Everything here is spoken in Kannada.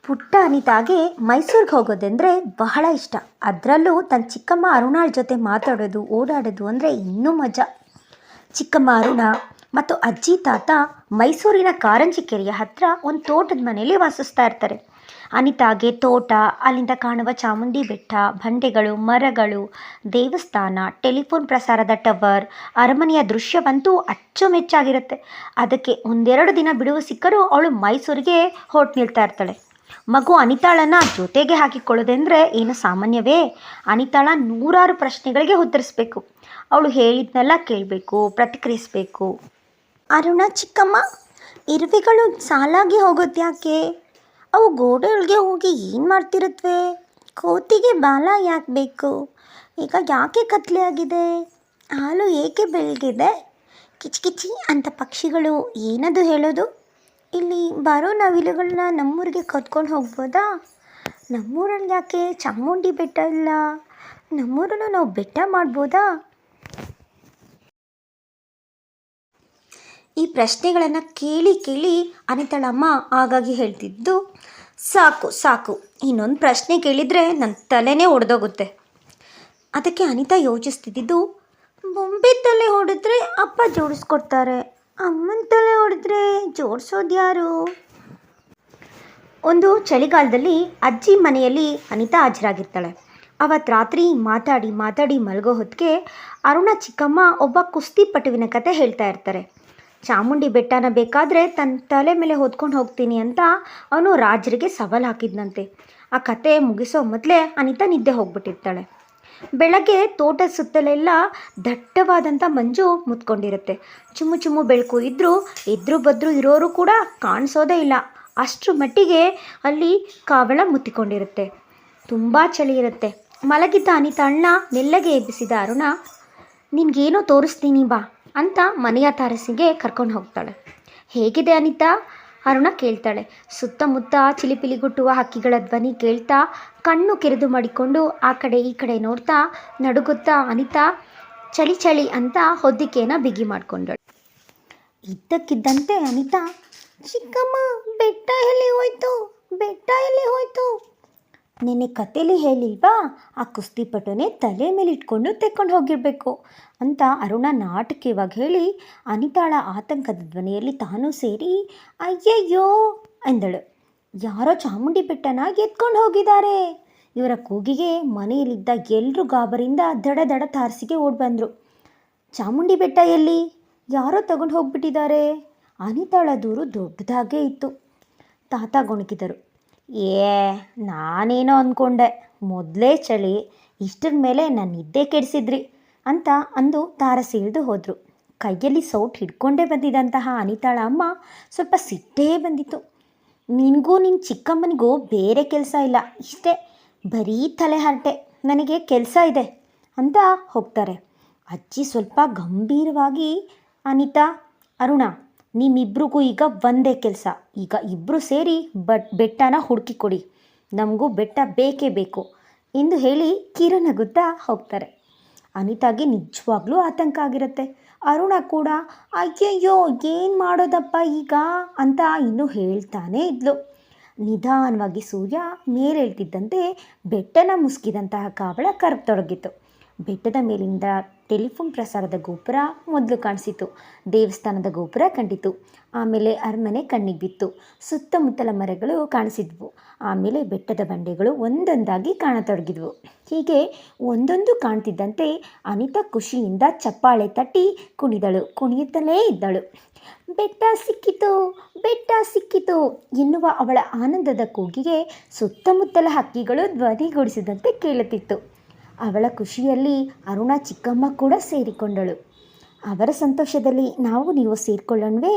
ಪುಟ್ಟ ಅನಿತಾಗೆ ಮೈಸೂರಿಗೆ ಹೋಗೋದೆಂದರೆ ಬಹಳ ಇಷ್ಟ. ಅದರಲ್ಲೂ ತನ್ನ ಚಿಕ್ಕಮ್ಮ ಅರುಣಾಳ ಜೊತೆ ಮಾತಾಡೋದು, ಓಡಾಡೋದು ಅಂದರೆ ಇನ್ನೂ ಮಜಾ. ಚಿಕ್ಕಮ್ಮ ಅರುಣ ಮತ್ತು ಅಜ್ಜಿ ತಾತ ಮೈಸೂರಿನ ಕಾರಂಜಿ ಕೆರೆಯ ಹತ್ತಿರ ಒಂದು ತೋಟದ ಮನೆಯಲ್ಲಿ ವಾಸಿಸ್ತಾ ಇರ್ತಾರೆ. ಅನಿತಾಗೆ ತೋಟ, ಅಲ್ಲಿಂದ ಕಾಣುವ ಚಾಮುಂಡಿ ಬೆಟ್ಟ, ಬಂಡೆಗಳು, ಮರಗಳು, ದೇವಸ್ಥಾನ, ಟೆಲಿಫೋನ್ ಪ್ರಸಾರದ ಟವರ್, ಅರಮನೆಯ ದೃಶ್ಯವಂತೂ ಅಚ್ಚುಮೆಚ್ಚಾಗಿರುತ್ತೆ. ಅದಕ್ಕೆ ಒಂದೆರಡು ದಿನ ಬಿಡುವು ಸಿಕ್ಕರೂ ಅವಳು ಮೈಸೂರಿಗೆ ಹೊರಟು ನಿಲ್ತಾ ಇರ್ತಾಳೆ. ಮಗು ಅನಿತಾಳನ್ನು ಜೊತೆಗೆ ಹಾಕಿಕೊಳ್ಳೋದೆಂದರೆ ಏನು ಸಾಮಾನ್ಯವೇ? ಅನಿತಾಳ ನೂರಾರು ಪ್ರಶ್ನೆಗಳಿಗೆ ಉತ್ತರಿಸಬೇಕು. ಅವಳು ಹೇಳಿದ್ನೆಲ್ಲ ಕೇಳಬೇಕು, ಪ್ರತಿಕ್ರಿಯಿಸಬೇಕು. ಅರುಣ ಚಿಕ್ಕಮ್ಮ, ಇರುವೆಗಳು ಸಾಲಾಗಿ ಹೋಗೋದ್ಯಾಕೆ? ಅವು ಗೋಡೆ ಒಳಗೆ ಹೋಗಿ ಏನು ಮಾಡ್ತಿರುತ್ತವೆ? ಕೋತಿಗೆ ಬಾಲ ಯಾಕೆ ಬೇಕು? ಈಗ ಯಾಕೆ ಕತ್ಲೆ ಆಗಿದೆ? ಹಾಲು ಏಕೆ ಬೆಳಗಿದೆ? ಕಿಚಕಿಚಿ ಅಂತ ಪಕ್ಷಿಗಳು ಏನದು ಹೇಳೋದು? ಇಲ್ಲಿ ಬರೋ ನವಿಲುಗಳನ್ನ ನಮ್ಮೂರಿಗೆ ಕದ್ಕೊಂಡು ಹೋಗ್ಬೋದಾ? ನಮ್ಮೂರಲ್ಲಿ ಯಾಕೆ ಚಾಮುಂಡಿ ಬೆಟ್ಟ ಇಲ್ಲ? ನಮ್ಮೂರನ್ನು ನಾವು ಬೆಟ್ಟ ಮಾಡ್ಬೋದಾ? ಈ ಪ್ರಶ್ನೆಗಳನ್ನು ಕೇಳಿ ಕೇಳಿ ಅನಿತಾಳಮ್ಮ ಆಗಾಗಿ ಹೇಳ್ತಿದ್ದು, ಸಾಕು ಸಾಕು, ಇನ್ನೊಂದು ಪ್ರಶ್ನೆ ಕೇಳಿದರೆ ನನ್ನ ತಲೆನೇ ಒಡೆದೋಗುತ್ತೆ. ಅದಕ್ಕೆ ಅನಿತಾ ಯೋಚಿಸ್ತಿದ್ದು, ಬೊಂಬೆ ತಲೆ ಹೊಡೆದ್ರೆ ಅಪ್ಪ ಜೋಡಿಸ್ಕೊಡ್ತಾರೆ, ಅಮ್ಮನ ತಲೆ ಹೊಡೆದ್ರೆ ಜೋಡಿಸೋದು ಯಾರು? ಒಂದು ಚಳಿಗಾಲದಲ್ಲಿ ಅಜ್ಜಿ ಮನೆಯಲ್ಲಿ ಅನಿತಾ ಹಾಜರಾಗಿರ್ತಾಳೆ. ಅವತ್ತು ರಾತ್ರಿ ಮಾತಾಡಿ ಮಾತಾಡಿ ಮಲಗೋ ಹೊತ್ತಿಗೆ ಅರುಣ ಚಿಕ್ಕಮ್ಮ ಒಬ್ಬ ಕುಸ್ತಿಪಟುವಿನ ಕತೆ ಹೇಳ್ತಾ ಇರ್ತಾರೆ. ಚಾಮುಂಡಿ ಬೆಟ್ಟನ ಬೇಕಾದರೆ ತನ್ನ ತಲೆ ಮೇಲೆ ಹೊದ್ಕೊಂಡು ಹೋಗ್ತೀನಿ ಅಂತ ಅವನು ರಾಜರಿಗೆ ಸವಾಲು ಹಾಕಿದ್ನಂತೆ. ಆ ಕತೆ ಮುಗಿಸೋ ಮೊದಲೇ ಅನಿತಾ ನಿದ್ದೆ ಹೋಗ್ಬಿಟ್ಟಿರ್ತಾಳೆ. ಬೆಳಗ್ಗೆ ತೋಟದ ಸುತ್ತಲೆಲ್ಲ ದಟ್ಟವಾದಂಥ ಮಂಜು ಮುತ್ಕೊಂಡಿರುತ್ತೆ. ಚುಮ್ಮು ಚುಮ್ಮು ಬೆಳಕು ಇದ್ದರೂ ಎದ್ರು ಬದ್ರು ಇರೋರು ಕೂಡ ಕಾಣಿಸೋದೇ ಇಲ್ಲ. ಅಷ್ಟರ ಮಟ್ಟಿಗೆ ಅಲ್ಲಿ ಕಾವಳ ಮುತ್ತಿಕೊಂಡಿರುತ್ತೆ. ತುಂಬ ಚಳಿ ಇರುತ್ತೆ. ಮಲಗಿದ್ದ ಅನಿತಾಳನ್ನ ಮೆಲ್ಲಗೆ ಎಬ್ಬಿಸಿದ ಅರುಣ, ನಿನಗೇನೋ ತೋರಿಸ್ತೀನಿ ಬಾ ಅಂತ ಮನೆಯ ತಾರಸಿಗೆ ಕರ್ಕೊಂಡು ಹೋಗ್ತಾಳೆ. ಹೇಗಿದೆ ಅನಿತಾ? ಅರುಣ ಕೇಳ್ತಾಳೆ. ಸುತ್ತಮುತ್ತ ಚಿಲಿಪಿಲಿಗುಟ್ಟುವ ಹಕ್ಕಿಗಳ ಧ್ವನಿ ಕೇಳ್ತಾ, ಕಣ್ಣು ಕೆರೆದು ಮಾಡಿಕೊಂಡು ಆ ಕಡೆ ಈ ಕಡೆ ನೋಡ್ತಾ ನಡುಗುತ್ತಾ ಅನಿತಾ ಚಳಿ ಚಳಿ ಅಂತ ಹೊದ್ದಿಕೆಯನ್ನು ಬಿಗಿ ಮಾಡಿಕೊಂಡಳು. ಇದ್ದಕ್ಕಿದ್ದಂತೆ ಅನಿತಾ, ಚಿಕ್ಕಮ್ಮ ಬೆಟ್ಟ ಎಲ್ಲಿ ಹೋಯ್ತು? ಬೆಟ್ಟ ಎಲ್ಲಿ ಹೋಯ್ತು? ನಿನ್ನೆ ಕಥೆಲಿ ಹೇಳಿಲ್ವಾ, ಆ ಕುಸ್ತಿಪಟುನೇ ತಲೆ ಮೇಲೆ ಇಟ್ಕೊಂಡು ತೆಕ್ಕೊಂಡು ಹೋಗಿರಬೇಕು ಅಂತ ಅರುಣ ನಾಟಕೀಯವಾಗಿ ಹೇಳಿ ಅನಿತಾಳ ಆತಂಕದ ಧ್ವನಿಯಲ್ಲಿ ತಾನೂ ಸೇರಿ ಅಯ್ಯಯ್ಯೋ ಎಂದಳು. ಯಾರೋ ಚಾಮುಂಡಿ ಬೆಟ್ಟನ ಎತ್ಕೊಂಡು ಹೋಗಿದ್ದಾರೆ. ಇವರ ಕೂಗಿಗೆ ಮನೆಯಲ್ಲಿದ್ದ ಎಲ್ಲರೂ ಗಾಬರಿಂದ ದಡ ದಡ ತಾರಸಿಗೆ ಓಡಿ ಬಂದರು. ಚಾಮುಂಡಿ ಬೆಟ್ಟ ಎಲ್ಲಿ? ಯಾರೋ ತಗೊಂಡು ಹೋಗ್ಬಿಟ್ಟಿದ್ದಾರೆ. ಅನಿತಾಳ ದೂರು ದೊಡ್ಡದಾಗೇ ಇತ್ತು. ತಾತ ಗೊಣಗಿದರು. ನಾನೇನೋ ಅಂದ್ಕೊಂಡೆ, ಮೊದಲೇ ಚಳಿ, ಇಷ್ಟರ ಮೇಲೆ ನಾನು ನಿದ್ದೆ ಕೆಡಿಸಿದ್ರಿ ಅಂತ ಅಂದು ತಾರಸಿ ಇಳಿದು ಹೋದರು. ಕೈಯಲ್ಲಿ ಸೌಟ್ ಹಿಡ್ಕೊಂಡೇ ಬಂದಿದ್ದಂತಹ ಅನಿತಾಳ ಅಮ್ಮ ಸ್ವಲ್ಪ ಸಿಟ್ಟೇ ಬಂದಿತ್ತು. ನಿನಗೂ ನಿನ್ನ ಚಿಕ್ಕಮ್ಮನಿಗೂ ಬೇರೆ ಕೆಲಸ ಇಲ್ಲ, ಇಷ್ಟೇ ಬರೀ ತಲೆ ಹರಟೆ, ನನಗೆ ಕೆಲಸ ಇದೆ ಅಂತ ಹೋಗ್ತಾರೆ. ಅಜ್ಜಿ ಸ್ವಲ್ಪ ಗಂಭೀರವಾಗಿ, ಅನಿತಾ, ಅರುಣ, ನಿಮ್ಮಿಬ್ರಿಗೂ ಈಗ ಒಂದೇ ಕೆಲಸ. ಈಗ ಇಬ್ಬರು ಸೇರಿ ಬೆಟ್ಟನ ಹುಡುಕಿ ಕೊಡಿ, ನಮಗೂ ಬೆಟ್ಟ ಬೇಕೇ ಬೇಕು ಎಂದು ಹೇಳಿ ಕಿರಣಗುತ್ತಾ ಹೋಗ್ತಾರೆ. ಅನಿತಾಗೆ ನಿಜವಾಗ್ಲೂ ಆತಂಕ ಆಗಿರುತ್ತೆ. ಅರುಣ ಕೂಡ ಅಯ್ಯಯ್ಯೋ ಏನು ಮಾಡೋದಪ್ಪ ಈಗ ಅಂತ ಇನ್ನೂ ಹೇಳ್ತಾನೇ ಇದ್ಲು. ನಿಧಾನವಾಗಿ ಸೂರ್ಯ ಮೇಲೇಳ್ತಿದ್ದಂತೆ ಬೆಟ್ಟನ ಮುಸುಕಿದಂತಹ ಕಾವಳ ಕರಗತೊಡಗಿತು. ಬೆಟ್ಟದ ಮೇಲಿಂದ ಟೆಲಿಫೋನ್ ಪ್ರಸಾರದ ಗೋಪುರ ಮೊದಲು ಕಾಣಿಸಿತು. ದೇವಸ್ಥಾನದ ಗೋಪುರ ಕಂಡಿತು. ಆಮೇಲೆ ಅರಮನೆ ಕಣ್ಣಿಗೆ ಬಿತ್ತು. ಸುತ್ತಮುತ್ತಲ ಮರಗಳು ಕಾಣಿಸಿದ್ವು. ಆಮೇಲೆ ಬೆಟ್ಟದ ಬಂಡೆಗಳು ಒಂದೊಂದಾಗಿ ಕಾಣತೊಡಗಿದ್ವು. ಹೀಗೆ ಒಂದೊಂದು ಕಾಣ್ತಿದ್ದಂತೆ ಅನಿತಾ ಖುಷಿಯಿಂದ ಚಪ್ಪಾಳೆ ತಟ್ಟಿ ಕುಣಿಯುತ್ತಲೇ ಇದ್ದಳು. ಬೆಟ್ಟ ಸಿಕ್ಕಿತು, ಬೆಟ್ಟ ಸಿಕ್ಕಿತು ಎನ್ನುವ ಅವಳ ಆನಂದದ ಕೂಗಿಗೆ ಸುತ್ತಮುತ್ತಲ ಹಕ್ಕಿಗಳು ಧ್ವನಿಗೂಡಿಸಿದಂತೆ ಕೇಳುತ್ತಿತ್ತು. ಅವಳ ಖುಷಿಯಲ್ಲಿ ಅರುಣ ಚಿಕ್ಕಮ್ಮ ಕೂಡ ಸೇರಿಕೊಂಡಳು. ಅವರ ಸಂತೋಷದಲ್ಲಿ ನಾವು ನೀವು ಸೇರಿಕೊಳ್ಳೋಣವೇ?